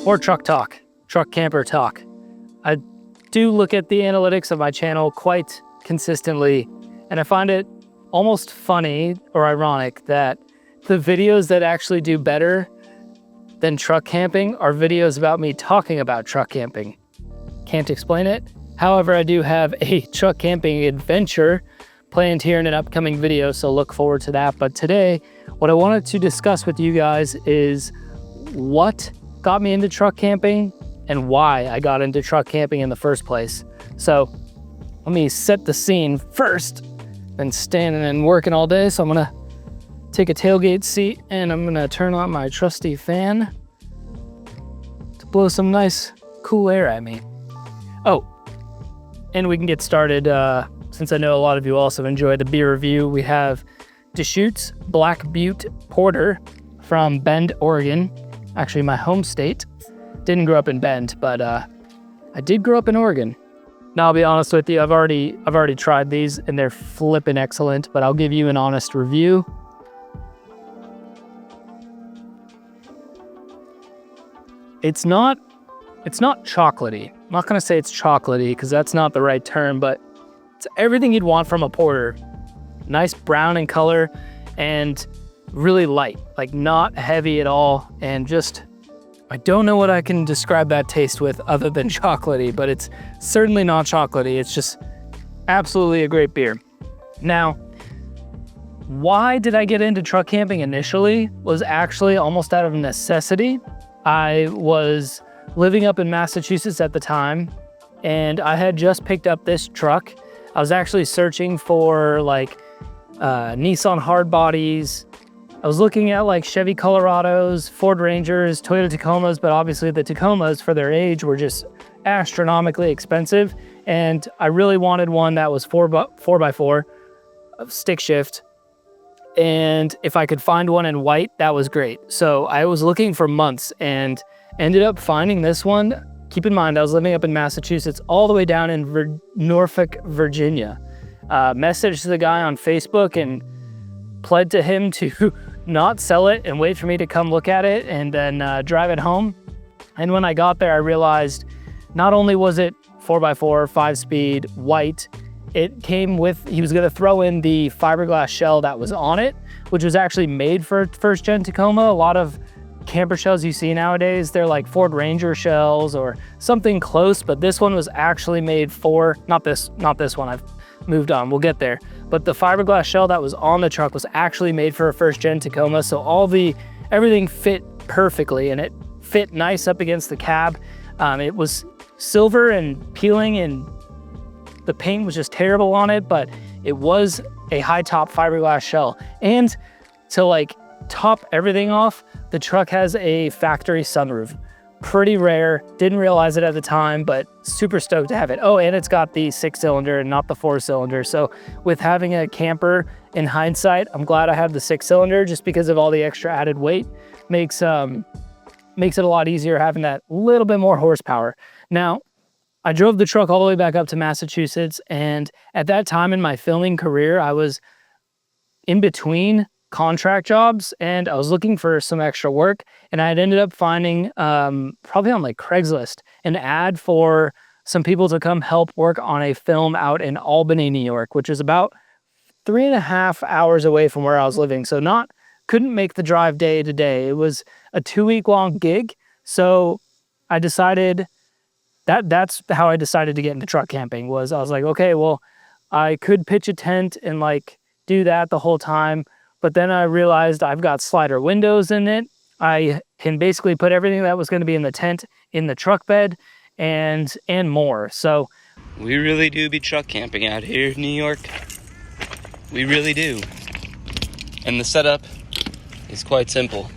or truck talk, truck camper talk. I do look at the analytics of my channel quite consistently, and I find it almost funny or ironic that the videos that actually do better than truck camping are videos about me talking about truck camping. Can't explain it. However, I do have a truck camping adventure planned here in an upcoming video, so look forward to that. But today, what I wanted to discuss with you guys is what got me into truck camping and why I got into truck camping in the first place. So let me set the scene first. Been standing and working all day, so I'm gonna take a tailgate seat and I'm gonna turn on my trusty fan to blow some nice cool air at me. Oh, and we can get started. Since I know a lot of you also enjoy the beer review, we have Deschutes Black Butte Porter from Bend, Oregon. Actually, my home state. Didn't grow up in Bend, but I did grow up in Oregon. Now, I'll be honest with you, I've already tried these and they're flippin' excellent, but I'll give you an honest review. It's not chocolatey. I'm not gonna say it's chocolatey because that's not the right term, but it's everything you'd want from a porter. Nice brown in color and really light, like not heavy at all. And just, I don't know what I can describe that taste with other than chocolatey, but it's certainly not chocolatey. It's just absolutely a great beer. Now, why did I get into truck camping initially was actually almost out of necessity. I was living up in Massachusetts at the time, and I had just picked up this truck. I was actually searching for like Nissan hard bodies. I was looking at like Chevy Colorados, Ford Rangers, Toyota Tacomas, but obviously the Tacomas for their age were just astronomically expensive. And I really wanted one that was 4x4 stick shift. And if I could find one in white, that was great. So I was looking for months and ended up finding this one. Keep in mind, I was living up in Massachusetts, all the way down in Norfolk, Virginia. Messaged the guy on Facebook and pled to him to not sell it and wait for me to come look at it and then drive it home. And when I got there, I realized not only was it 4x4, 5-speed, white, it came with, he was gonna throw in the fiberglass shell that was on it, which was actually made for first gen Tacoma. A lot of camper shells you see nowadays, they're like Ford Ranger shells or something close, but this one was actually made for, not this one, I've moved on, we'll get there. But the fiberglass shell that was on the truck was actually made for a first gen Tacoma, so everything fit perfectly and it fit nice up against the cab. It was silver and peeling and the paint was just terrible on it, but it was a high top fiberglass shell. And to like top everything off, the truck has a factory sunroof. Pretty rare, didn't realize it at the time, but super stoked to have it. Oh, and it's got the 6-cylinder and not the 4-cylinder. So with having a camper, in hindsight, I'm glad I have the 6-cylinder just because of all the extra added weight. Makes it a lot easier having that little bit more horsepower. Now, I drove the truck all the way back up to Massachusetts, and at that time in my filming career, I was in between contract jobs and I was looking for some extra work, and I had ended up finding, probably on like Craigslist, an ad for some people to come help work on a film out in Albany, New York, which is about 3.5 hours away from where I was living. So couldn't make the drive day to day. It was a 2-week-long gig. So I decided that's how I decided to get into truck camping. I was like, okay, well, I could pitch a tent and like do that the whole time. But then I realized I've got slider windows in it. I can basically put everything that was going to be in the tent in the truck bed and more. So we really do be truck camping out here in New York. We really do. And the setup is quite simple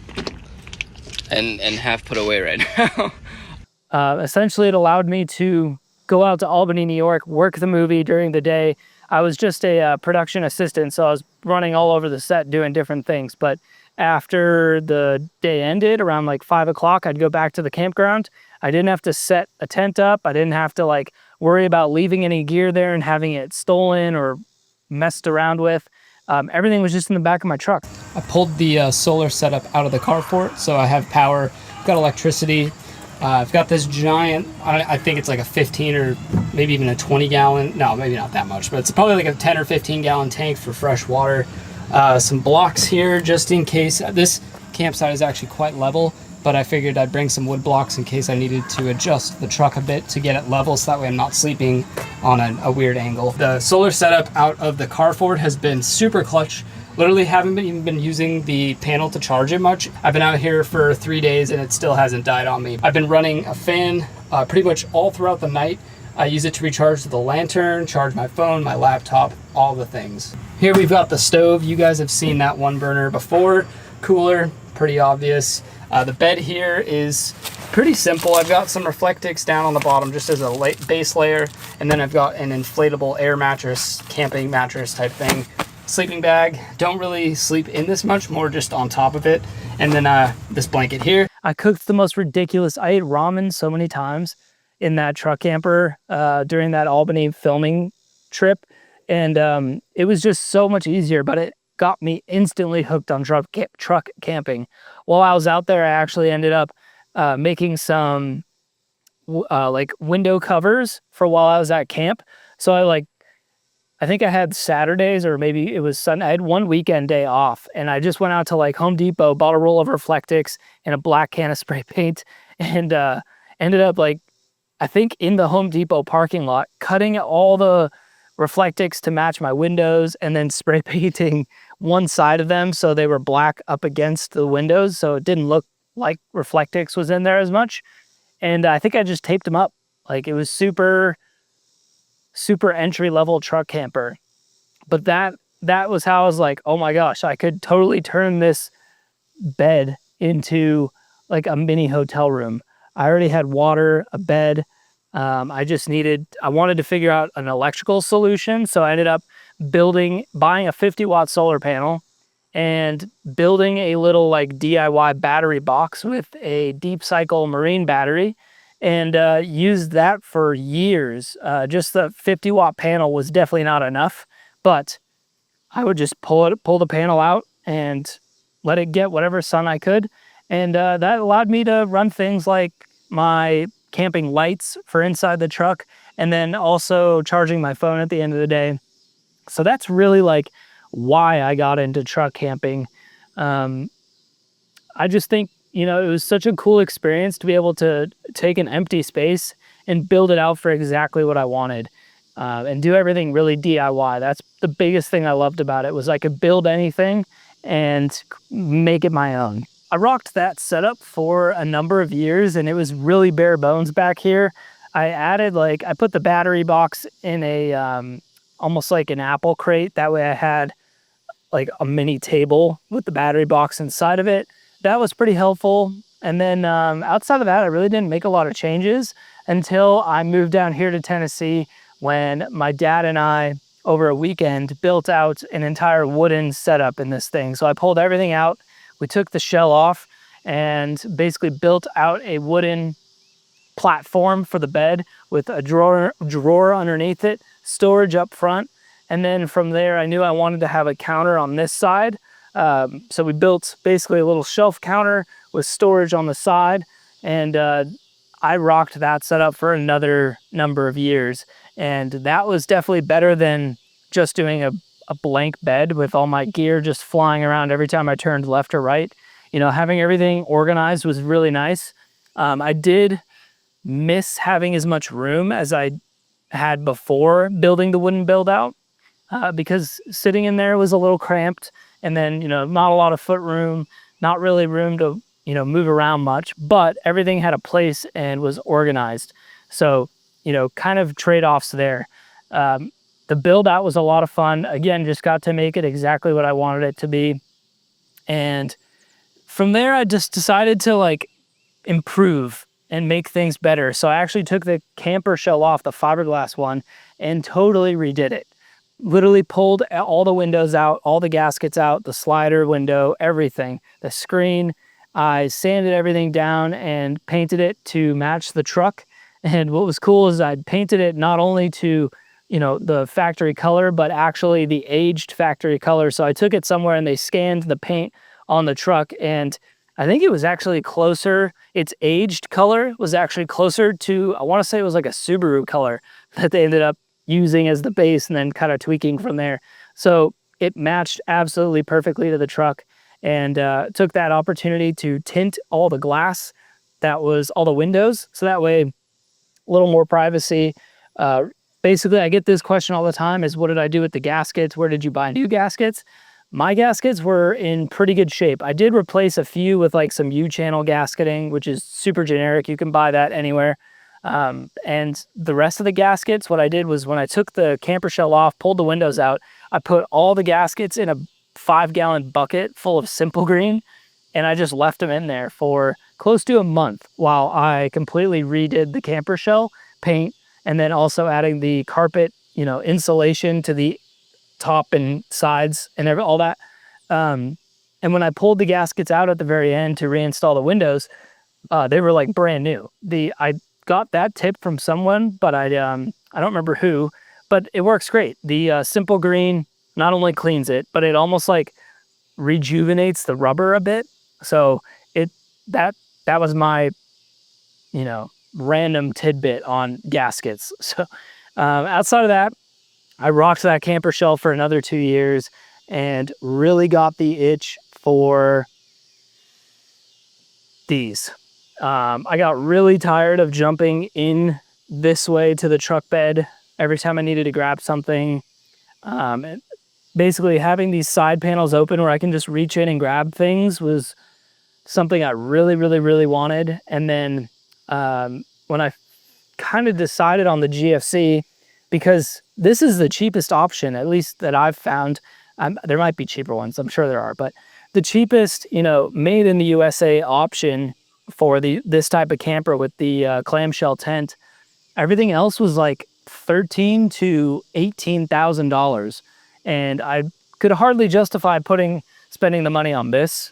and half put away right now. Essentially, it allowed me to go out to Albany, New York, work the movie during the day. I was just a production assistant, so I was running all over the set doing different things. But after the day ended, around like 5 o'clock, I'd go back to the campground. I didn't have to set a tent up. I didn't have to like worry about leaving any gear there and having it stolen or messed around with. Everything was just in the back of my truck. I pulled the solar setup out of the carport, so I have power, got electricity. I've got this giant, I think it's like a 15 or maybe even a 20 gallon, no, maybe not that much, but it's probably like a 10 or 15 gallon tank for fresh water. Some blocks here just in case. This campsite is actually quite level, but I figured I'd bring some wood blocks in case I needed to adjust the truck a bit to get it level, so that way I'm not sleeping on a weird angle. The solar setup out of the carport has been super clutch. Literally haven't even been using the panel to charge it much. I've been out here for 3 days and it still hasn't died on me. I've been running a fan pretty much all throughout the night. I use it to recharge the lantern, charge my phone, my laptop, all the things. Here we've got the stove. You guys have seen that one burner before. Cooler, pretty obvious. The bed here is pretty simple. I've got some Reflectix down on the bottom just as a base layer, and then I've got an inflatable air mattress, camping mattress type thing. Sleeping bag, don't really sleep in this much, more just on top of it. And then this blanket here. I cooked the most ridiculous, I ate ramen so many times in that truck camper during that Albany filming trip. And it was just so much easier, but it got me instantly hooked on truck camping. While I was out there, I actually ended up making some like window covers for while I was at camp. So I think I had Saturdays or maybe it was Sunday. I had one weekend day off and I just went out to like Home Depot, bought a roll of Reflectix and a black can of spray paint, and ended up like, I think in the Home Depot parking lot, cutting all the Reflectix to match my windows and then spray painting one side of them so they were black up against the windows so it didn't look like Reflectix was in there as much. And I think I just taped them up. Like it was super entry-level truck camper. But that was how I was like, oh my gosh, I could totally turn this bed into like a mini hotel room. I already had water, a bed. I wanted to figure out an electrical solution. So I ended up buying a 50-watt solar panel and building a little like DIY battery box with a deep cycle marine battery, and used that for years. Just the 50-watt panel was definitely not enough, but I would just pull the panel out and let it get whatever sun I could. And that allowed me to run things like my camping lights for inside the truck, and then also charging my phone at the end of the day. So that's really like why I got into truck camping. I just think, you know, it was such a cool experience to be able to take an empty space and build it out for exactly what I wanted, and do everything really DIY. That's the biggest thing I loved about it, was I could build anything and make it my own. I rocked that setup for a number of years and it was really bare bones back here. I put the battery box in a, almost like an apple crate. That way I had like a mini table with the battery box inside of it. That was pretty helpful. And then outside of that, I really didn't make a lot of changes until I moved down here to Tennessee, when my dad and I, over a weekend, built out an entire wooden setup in this thing. So I pulled everything out, we took the shell off, and basically built out a wooden platform for the bed with a drawer underneath it, storage up front. And then from there, I knew I wanted to have a counter on this side. So we built basically a little shelf counter with storage on the side. And I rocked that setup for another number of years. And that was definitely better than just doing a blank bed with all my gear just flying around every time I turned left or right. You know, having everything organized was really nice. I did miss having as much room as I had before building the wooden build out, because sitting in there was a little cramped, and then, you know, not a lot of foot room, not really room to, you know, move around much, but everything had a place and was organized. So, you know, kind of trade-offs there. The build out was a lot of fun. Again, just got to make it exactly what I wanted it to be. And from there, I just decided to like improve and make things better. So I actually took the camper shell off, the fiberglass one, and totally redid it. Literally pulled all the windows out, all the gaskets out, the slider window, everything, the screen. I sanded everything down and painted it to match the truck. And what was cool is I painted it not only to, you know, the factory color, but actually the aged factory color. So I took it somewhere and they scanned the paint on the truck, and I think it was actually closer, its aged color was actually closer to, I want to say it was like a Subaru color that they ended up using as the base and then kind of tweaking from there. So it matched absolutely perfectly to the truck, and took that opportunity to tint all the glass, that was all the windows, so that way a little more privacy. Uh, Basically, I get this question all the time is, what did I do with the gaskets? Where did you buy new gaskets? My gaskets were in pretty good shape. I did replace a few with like some U-channel gasketing, which is super generic. You can buy that anywhere. And the rest of the gaskets, what I did was when I took the camper shell off, pulled the windows out, I put all the gaskets in a 5-gallon bucket full of Simple Green, and I just left them in there for close to a month while I completely redid the camper shell paint, and then also adding the carpet, insulation to the top and sides and all that. And when I pulled the gaskets out at the very end to reinstall the windows, they were like brand new. I got that tip from someone, but I don't remember who, but it works great. The Simple Green not only cleans it, but it almost like rejuvenates the rubber a bit. So that was my, random tidbit on gaskets. So outside of that, I rocked that camper shell for another 2 years and really got the itch for these. I got really tired of jumping in this way to the truck bed every time I needed to grab something. And basically having these side panels open where I can just reach in and grab things was something I really, really, really wanted. And then when I kind of decided on the GFC, because this is the cheapest option, at least that I've found. There might be cheaper ones, I'm sure there are, but the cheapest, made in the USA option for this type of camper with the clamshell tent, everything else was like $13,000 to $18,000, and I could hardly justify spending the money on this,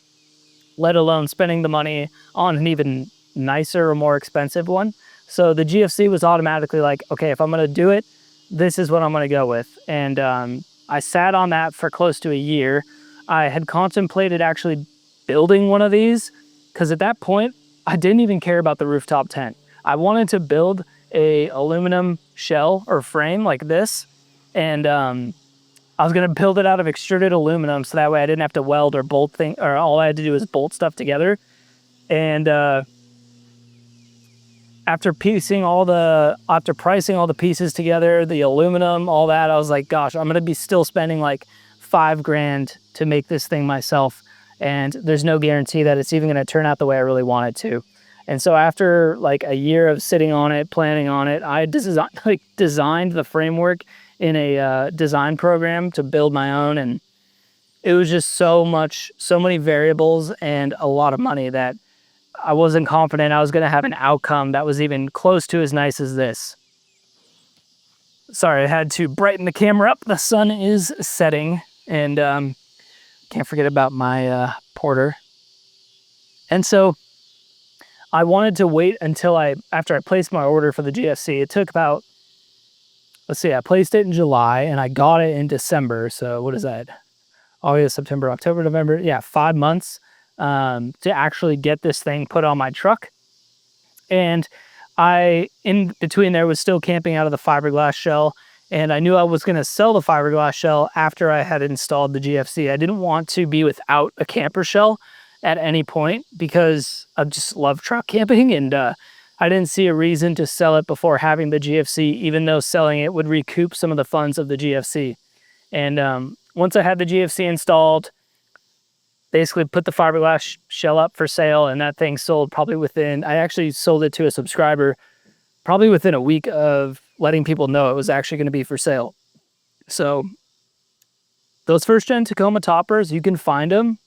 let alone spending the money on an even nicer or more expensive one. So the GFC was automatically like, okay, if I'm going to do it, this is what I'm going to go with. And I sat on that for close to a year. I had contemplated actually building one of these, because at that point, I didn't even care about the rooftop tent. I wanted to build a aluminum shell or frame like this, and I was going to build it out of extruded aluminum, so that way I didn't have to weld or bolt or all I had to do is bolt stuff together. And after pricing all the pieces together, the aluminum, all that, I was like, gosh, I'm gonna be still spending like $5,000 to make this thing myself, and there's no guarantee that it's even gonna turn out the way I really want it to. And so after like a year of sitting on it, planning on it, I designed the framework in a design program to build my own, and it was just so many variables and a lot of money that I wasn't confident I was going to have an outcome that was even close to as nice as this. Sorry, I had to brighten the camera up. The sun is setting, and can't forget about my porter. And so I wanted to wait until after I placed my order for the GFC. It took about, I placed it in July and I got it in December. So what is that? August, September, October, November. Yeah, 5 months to actually get this thing put on my truck. And in between there, was still camping out of the fiberglass shell. And I knew I was going to sell the fiberglass shell after I had installed the GFC. I didn't want to be without a camper shell at any point because I just love truck camping. And I didn't see a reason to sell it before having the GFC, even though selling it would recoup some of the funds of the GFC. And once I had the GFC installed, basically put the fiberglass shell up for sale, and that thing sold probably I actually sold it to a subscriber probably within a week of letting people know it was actually going to be for sale. So those first gen Tacoma toppers, you can find them,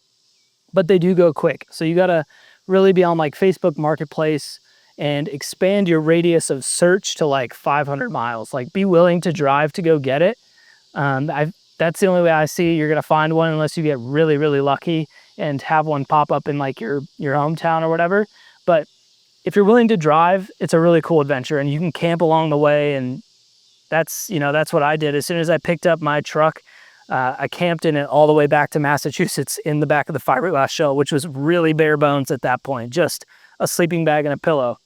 but they do go quick. So you got to really be on like Facebook Marketplace and expand your radius of search to like 500 miles. Like be willing to drive to go get it. That's the only way I see you're going to find one, unless you get really, really lucky and have one pop up in like your hometown or whatever. But if you're willing to drive, it's a really cool adventure, and you can camp along the way. And that's what I did. As soon as I picked up my truck, I camped in it all the way back to Massachusetts in the back of the fiberglass shell, which was really bare bones at that point, just a sleeping bag and a pillow.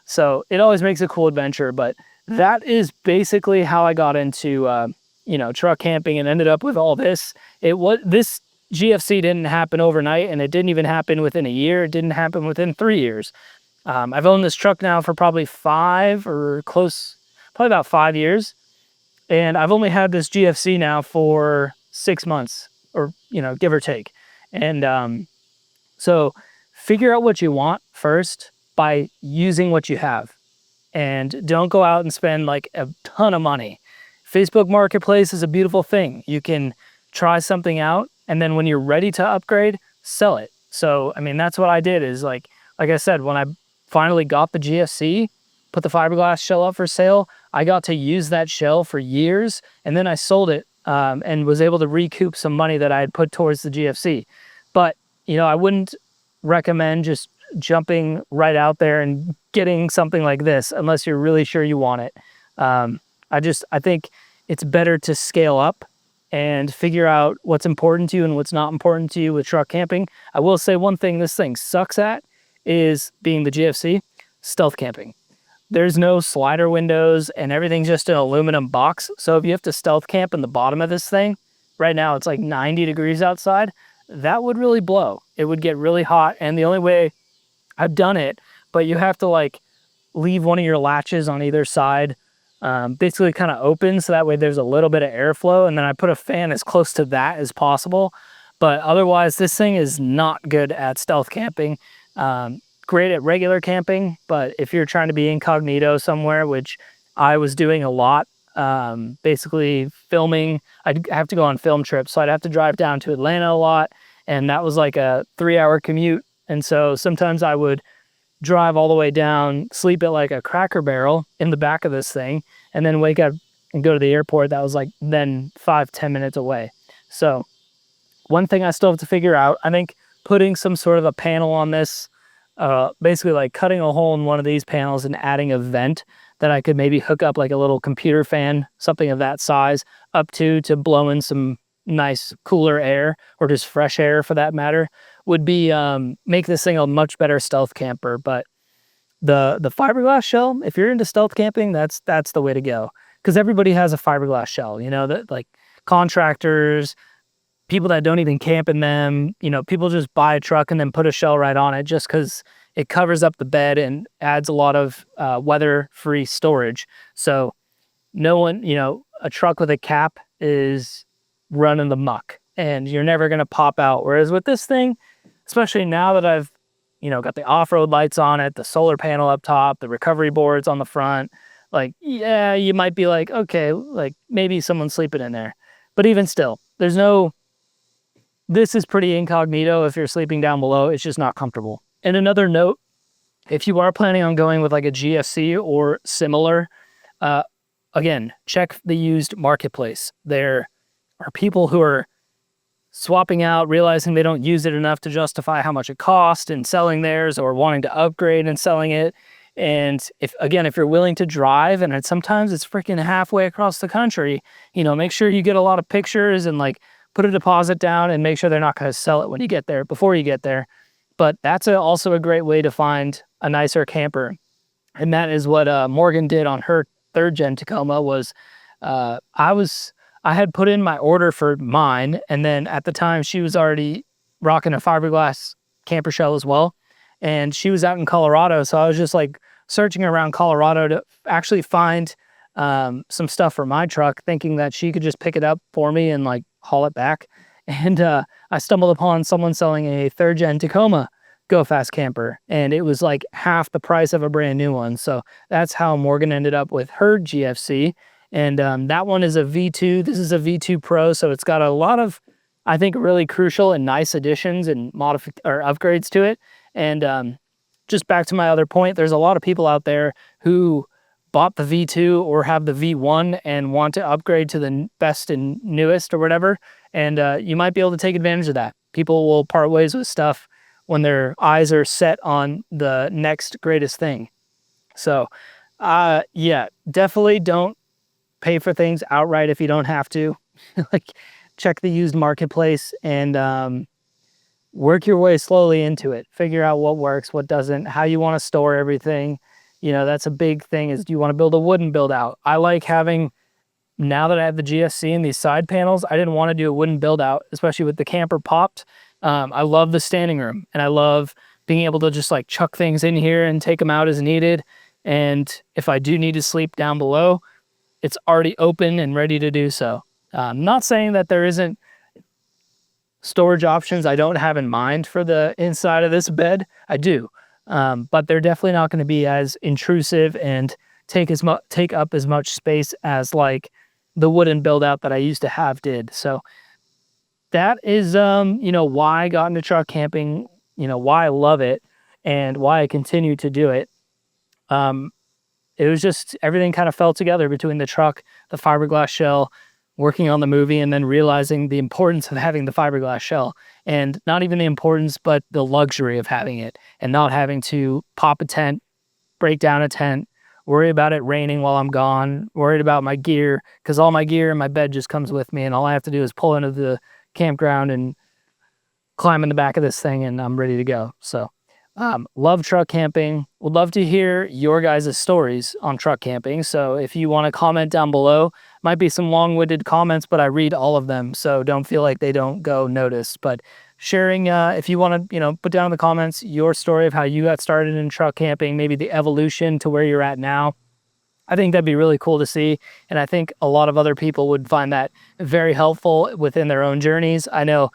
So it always makes a cool adventure, but that is basically how I got into, truck camping and ended up with all this. This GFC didn't happen overnight, and it didn't even happen within a year. It didn't happen within 3 years. I've owned this truck now for probably probably about 5 years. And I've only had this GFC now for 6 months, or, give or take. And so figure out what you want first by using what you have. And don't go out and spend like a ton of money. Facebook Marketplace is a beautiful thing. You can try something out, and then when you're ready to upgrade, sell it. So, I mean, that's what I did is like I said, when I finally got the GFC, put the fiberglass shell up for sale, I got to use that shell for years, and then I sold it and was able to recoup some money that I had put towards the GFC. But, I wouldn't recommend just jumping right out there and getting something like this unless you're really sure you want it. I think it's better to scale up and figure out what's important to you and what's not important to you with truck camping. I will say one thing this thing sucks at is, being the GFC, stealth camping. There's no slider windows and everything's just an aluminum box. So if you have to stealth camp in the bottom of this thing, right now it's like 90 degrees outside, that would really blow. It would get really hot. And the only way I've done it, but you have to like leave one of your latches on either side, basically kind of open, so that way there's a little bit of airflow. And then I put a fan as close to that as possible. But otherwise, this thing is not good at stealth camping. Great at regular camping, but if you're trying to be incognito somewhere, which I was doing a lot, basically filming, I'd have to go on film trips, so I'd have to drive down to Atlanta a lot, and that was like a 3-hour commute. And so sometimes I would drive all the way down, sleep at like a Cracker Barrel in the back of this thing, and then wake up and go to the airport. That was like then 5-10 minutes away. So one thing I still have to figure out, I think putting some sort of a panel on this, basically like cutting a hole in one of these panels and adding a vent that I could maybe hook up like a little computer fan, something of that size, up to blow in some nice cooler air, or just fresh air for that matter, would be make this thing a much better stealth camper. But the fiberglass shell, if you're into stealth camping, that's the way to go, because everybody has a fiberglass shell, that like contractors, people that don't even camp in them, people just buy a truck and then put a shell right on it just because it covers up the bed and adds a lot of weather-free storage. So no one, a truck with a cap is running the muck and you're never going to pop out. Whereas with this thing, especially now that I've, got the off-road lights on it, the solar panel up top, the recovery boards on the front, like, yeah, you might be like, okay, like maybe someone's sleeping in there. But even still, this is pretty incognito. If you're sleeping down below, it's just not comfortable. And another note, if you are planning on going with like a GFC or similar, again, check the used marketplace. There are people who are swapping out, realizing they don't use it enough to justify how much it cost, and selling theirs, or wanting to upgrade and selling it. And if you're willing to drive, and sometimes it's freaking halfway across the country, make sure you get a lot of pictures and like put a deposit down and make sure they're not going to sell it when you get there, before you get there. But that's also a great way to find a nicer camper. And that is what Morgan did on her 3rd gen Tacoma. Was I had put in my order for mine, and then at the time she was already rocking a fiberglass camper shell as well. And she was out in Colorado, so I was just like searching around Colorado to actually find some stuff for my truck, thinking that she could just pick it up for me and like haul it back. And I stumbled upon someone selling a 3rd gen Tacoma Go Fast camper, and it was like half the price of a brand new one. So that's how Morgan ended up with her GFC. And that one is a V2. This is a V2 Pro, so it's got a lot of, I think, really crucial and nice additions and upgrades to it. And just back to my other point, there's a lot of people out there who bought the V2 or have the V1 and want to upgrade to the best and newest or whatever. And you might be able to take advantage of that. People will part ways with stuff when their eyes are set on the next greatest thing. So yeah, definitely don't pay for things outright if you don't have to. Like, check the used marketplace, and work your way slowly into it. Figure out what works, what doesn't, how you want to store everything. You know, that's a big thing, is do you want to build a wooden build out? I like having, now that I have the GSC and these side panels, I didn't want to do a wooden build out, especially with the camper popped. I love the standing room, and I love being able to just like chuck things in here and take them out as needed. And if I do need to sleep down below, it's already open and ready to do so. I'm not saying that there isn't storage options I don't have in mind for the inside of this bed. I do, but they're definitely not going to be as intrusive and take up as much space as like the wooden build out that I used to have did. So that is, you know, why I got into truck camping, you know, why I love it and why I continue to do it. It was just, everything kind of fell together between the truck, the fiberglass shell, working on the movie, and then realizing the importance of having the fiberglass shell, and not even the importance, but the luxury of having it and not having to pop a tent, break down a tent, worry about it raining while I'm gone, worried about my gear, because all my gear and my bed just comes with me, and all I have to do is pull into the campground and climb in the back of this thing and I'm ready to go. So love truck camping. Would love to hear your guys' stories on truck camping. So if you want to comment down below, might be some long-winded comments, but I read all of them, so don't feel like they don't go noticed. But sharing, if you want to, you know, put down in the comments your story of how you got started in truck camping, maybe the evolution to where you're at now. I think that'd be really cool to see, and I think a lot of other people would find that very helpful within their own journeys. I know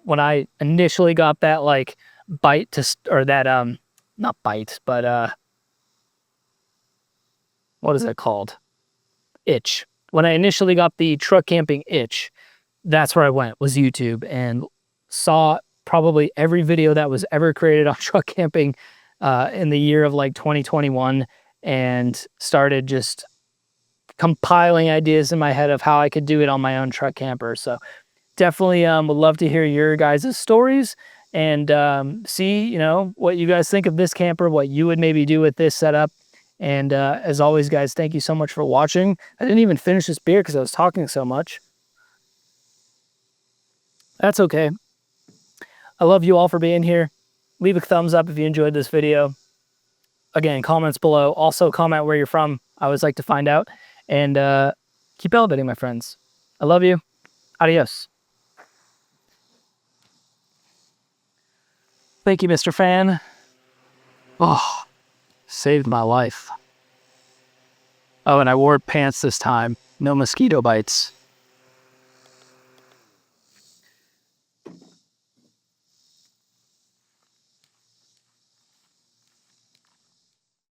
when I initially got that like bite to, or that not bite, but what is it called? Itch. When I initially got the truck camping itch, that's where I went, was YouTube, and saw probably every video that was ever created on truck camping in the year of like 2021, and started just compiling ideas in my head of how I could do it on my own truck camper. So definitely would love to hear your guys' stories and see, you know, what you guys think of this camper, what you would maybe do with this setup. And as always, guys, thank you so much for watching. I didn't even finish this beer because I was talking so much. That's okay. I love you all for being here. Leave a thumbs up if you enjoyed this video. Again, comments below. Also comment where you're from. I always like to find out. And keep elevating, my friends. I love you. Adios. Thank you, Mr. Fan. Oh, saved my life. Oh, and I wore pants this time. No mosquito bites.